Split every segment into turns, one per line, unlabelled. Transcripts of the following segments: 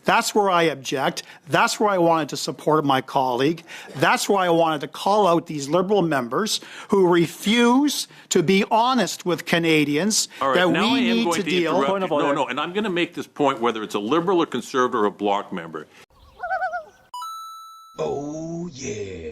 That's where I object. That's where I wanted to support my colleague. That's why I wanted to call out these Liberal members who refuse to be honest with Canadians that we need to deal.
No, and I'm going to make this point whether it's a Liberal or Conservative or a Bloc member.
Oh, yeah.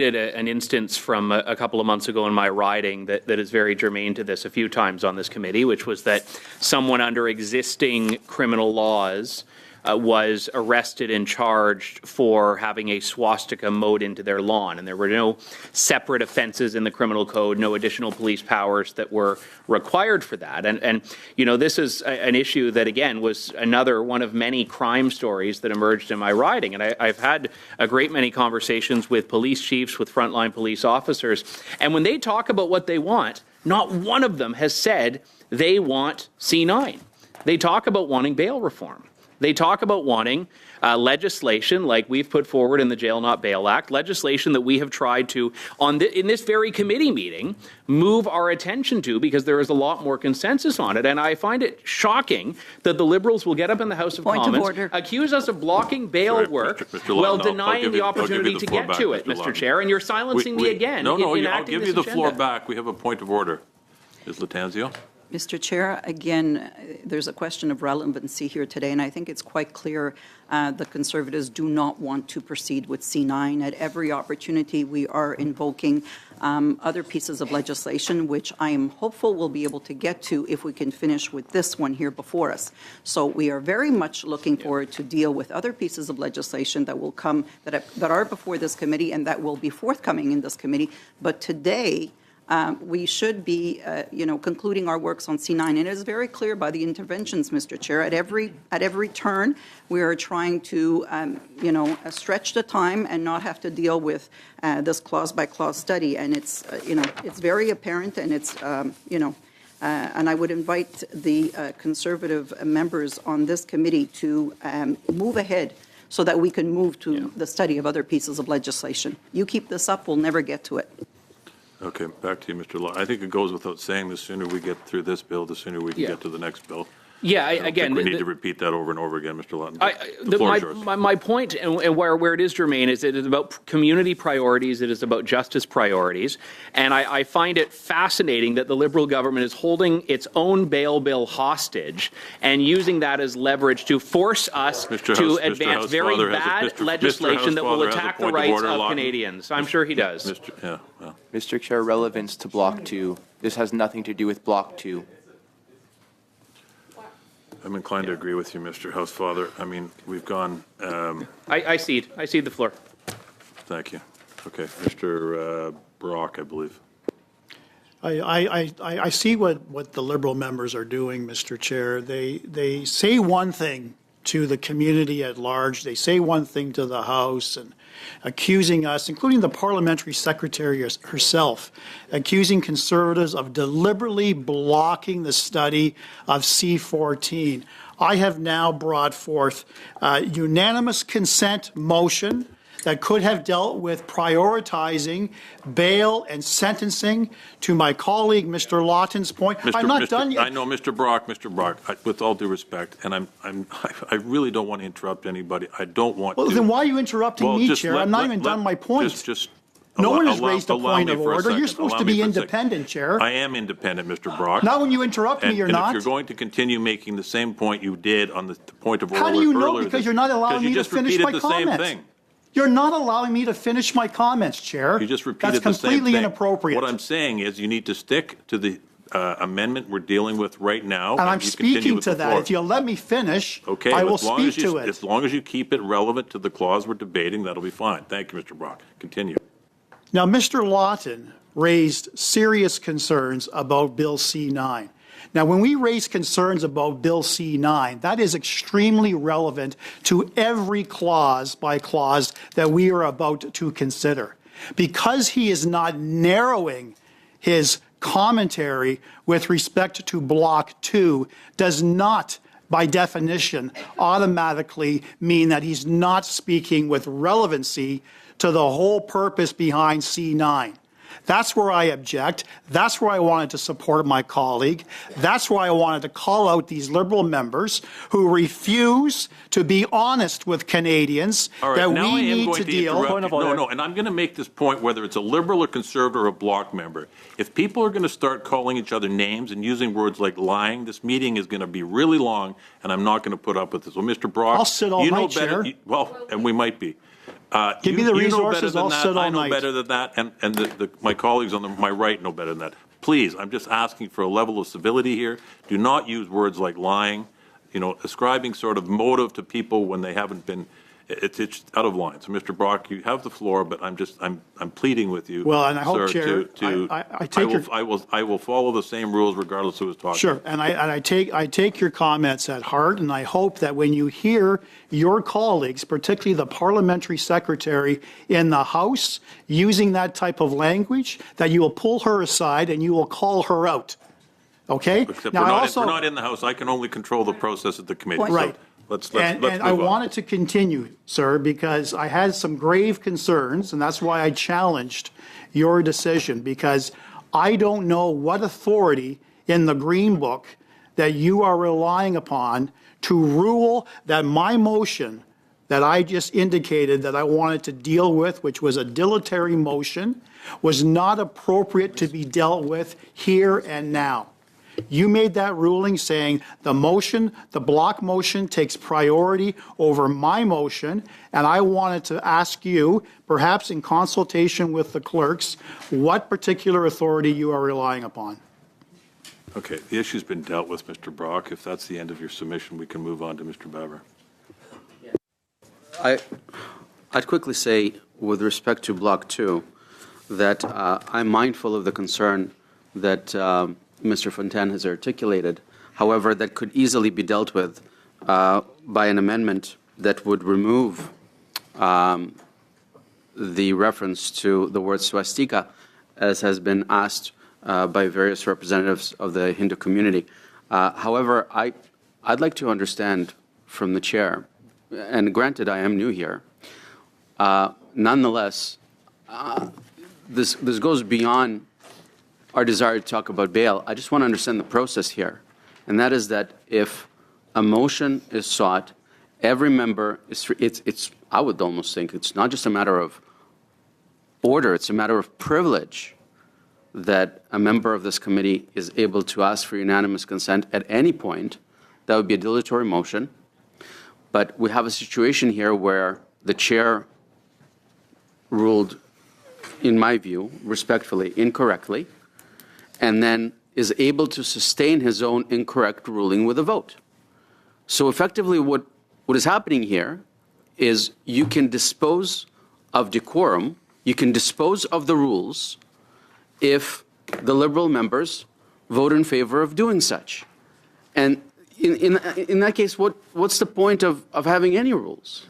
An instance from a couple of months ago in my riding that is very germane to this a few times on this committee, which was that someone under existing criminal laws was arrested and charged for having a swastika mowed into their lawn. And there were no separate offenses in the criminal code, no additional police powers that were required for that. And you know, this is an issue that, again, was another one of many crime stories that emerged in my riding. And I've had a great many conversations with police chiefs, with frontline police officers. And when they talk about what they want, not one of them has said they want C9. They talk about wanting bail reform. They talk about wanting legislation like we've put forward in the Jail Not Bail Act, legislation that we have tried to, in this very committee meeting, move our attention to because there is a lot more consensus on it. And I find it shocking that the Liberals will get up in the House of Commons, accuse us of blocking bail work while denying the opportunity to get to it, Mr. Chair, and you're silencing me again.
No, I'll give you the floor back. We have a point of order. Ms. Latanzio.
Mr. Chair, again, there's a question of relevancy here today, and I think it's quite clear the Conservatives do not want to proceed with C9. At every opportunity, we are invoking other pieces of legislation, which I am hopeful we'll be able to get to if we can finish with this one here before us. So we are very much looking forward to deal with other pieces of legislation that will come, that are before this committee and that will be forthcoming in this committee. But today, we should be, concluding our works on C9, and it is very clear by the interventions, Mr. Chair. At every turn, we are trying to, stretch the time and not have to deal with this clause-by-clause study, and it's, it's very apparent, and it's, and I would invite the Conservative members on this committee to move ahead so that we can move to the study of other pieces of legislation. You keep this up, we'll never get to it.
Okay, back to you, Mr. Law. I think it goes without saying, the sooner we get through this bill, the sooner we can get to the next bill.
Yeah,
I don't think we need to repeat that over and over again, Mr. Lawton.
My point, and where it is germane, is it is about community priorities, it is about justice priorities, and I find it fascinating that the Liberal government is holding its own bail bill hostage and using that as leverage to force us to advance very bad legislation that will attack the rights of Canadians. I'm sure he does.
Mr. Chair, relevance to Block 2. This has nothing to do with Block 2.
I'm inclined to agree with you, Mr. Housefather. I mean, we've gone...
I cede the floor.
Thank you. Okay, Mr. Brock, I believe.
I see what the Liberal members are doing, Mr. Chair. They say one thing to the community at large. They say one thing to the House and accusing us, including the parliamentary secretary herself, accusing Conservatives of deliberately blocking the study of C-14. I have now brought forth a unanimous consent motion that could have dealt with prioritizing bail and sentencing. To my colleague, Mr. Lawton's point, I'm not done yet.
I know, Mr. Brock, with all due respect, and I really don't want to interrupt anybody. I don't want to.
Well, then why are you interrupting me, Chair? I'm not even done my point. No one has raised a point of order. You're supposed to be independent, Chair.
I am independent, Mr. Brock.
Not when you interrupt me, you're not.
And if you're going to continue making the same point you did on the point of order
earlier. How do you know? Because you're not allowing me to finish my comments.
Same thing.
You're not allowing me to finish my comments, Chair.
You just repeated
That's
the same thing.
completely inappropriate.
What I'm saying is you need to stick to the amendment we're dealing with right now.
And I'm speaking to that. If you'll let me finish,
okay,
I will speak to it.
As long as you keep it relevant to the clause we're debating, that'll be fine. Thank you, Mr. Brock. Continue.
Now, Mr. Lawton raised serious concerns about Bill C-9. Now, when we raise concerns about Bill C-9, that is extremely relevant to every clause by clause that we are about to consider. Because he is not narrowing his commentary with respect to Block 2 does not, by definition, automatically mean that he's not speaking with relevancy to the whole purpose behind C-9. That's where I object. That's where I wanted to support my colleague. That's where I wanted to call out these Liberal members who refuse to be honest with Canadians
All right,
that
now
we
I am
need
going
to
to
deal.
interrupt you. No, and I'm going to make this point, whether it's a Liberal or Conservative or a Bloc member. If people are going to start calling each other names and using words like lying, this meeting is going to be really long, and I'm not going to put up with this. Well, Mr. Brock,
I'll sit all
you know
night,
better.
Chair.
Well, and we might be.
Give me the
you know
resources,
better than
I'll
that.
sit all
I know
night.
better than that, and my colleagues on my right know better than that. Please, I'm just asking for a level of civility here. Do not use words like lying, ascribing sort of motive to people when they haven't been. It's out of line. So, Mr. Brock, you have the floor, but I'm pleading with you.
Well, and I hope,
sir,
Chair,
I will follow the same rules regardless of who's talking.
Sure, and I take your comments at heart, and I hope that when you hear your colleagues, particularly the parliamentary secretary in the House, using that type of language, that you will pull her aside and you will call her out. Okay?
Except
Now,
we're not in the House. I can only control the process at the committee.
Point.
Right.
So let's
And
move
I
on.
wanted to continue, sir, because I had some grave concerns, and that's why I challenged your decision, because I don't know what authority in the Green Book that you are relying upon to rule that my motion that I just indicated that I wanted to deal with, which was a dilatory motion, was not appropriate to be dealt with here and now. You made that ruling saying the block motion takes priority over my motion, and I wanted to ask you, perhaps in consultation with the clerks, what particular authority you are relying upon.
Okay, the issue's been dealt with, Mr. Brock. If that's the end of your submission, we can move on to Mr. Baber.
I'd quickly say, with respect to Block 2, that I'm mindful of the concern that Mr. Fontaine has articulated. However, that could easily be dealt with by an amendment that would remove the reference to the word swastika, as has been asked by various representatives of the Hindu community. However, I'd like to understand from the chair, and granted I am new here, nonetheless, this goes beyond our desire to talk about bail. I just want to understand the process here, and that is that if a motion is sought, every member it's I would almost think it's not just a matter of order, it's a matter of privilege that a member of this committee is able to ask for unanimous consent at any point. That would be a dilatory motion. But we have a situation here where the chair ruled, in my view, respectfully, incorrectly, and then is able to sustain his own incorrect ruling with a vote. So effectively what is happening here is you can dispose of decorum, you can dispose of the rules if the Liberal members vote in favor of doing such. And in that case, what's the point of having any rules?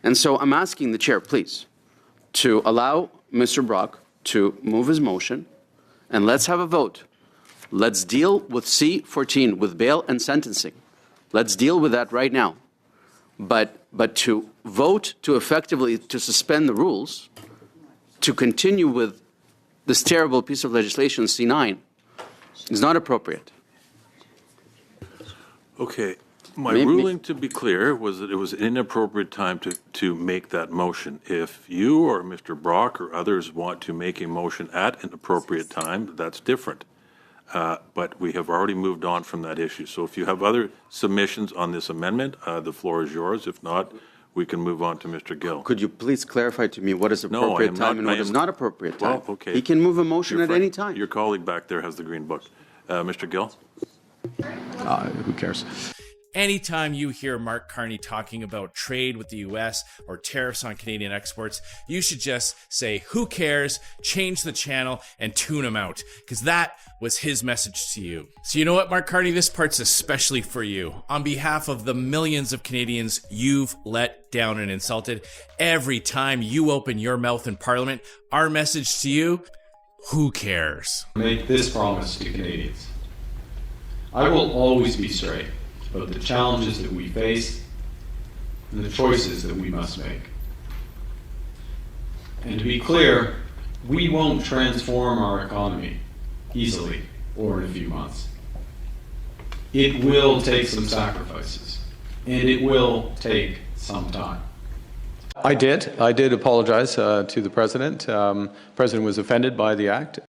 And so I'm asking the chair, please, to allow Mr. Brock to move his motion, and let's have a vote. Let's deal with C-14, with bail and sentencing. Let's deal with that right now. But to vote to effectively to suspend the rules, to continue with this terrible piece of legislation, C9, is not appropriate.
Okay. My ruling, to be clear, was that it was an inappropriate time to make that motion. If you or Mr. Brock or others want to make a motion at an appropriate time, that's different. But we have already moved on from that issue. So if you have other submissions on this amendment, the floor is yours. If not, we can move on to Mr. Gill.
Could you please clarify to me what is appropriate time and what is not appropriate time?
Well, okay.
He can move a motion at any time.
Your colleague back there has the green book. Mr. Gill?
Who cares?
Anytime you hear Mark Carney talking about trade with the US or tariffs on Canadian exports, you should just say, who cares, change the channel, and tune him out, because that was his message to you. So you know what, Mark Carney, this part's especially for you. On behalf of the millions of Canadians you've let down and insulted, every time you open your mouth in Parliament, our message to you, who cares?
Make this promise to Canadians. I will always be straight about the challenges that we face and the choices that we must make. And to be clear, We won't transform our economy easily or in a few months. It will take some sacrifices, and it will take some time.
I did apologize to the president. President was offended by the act.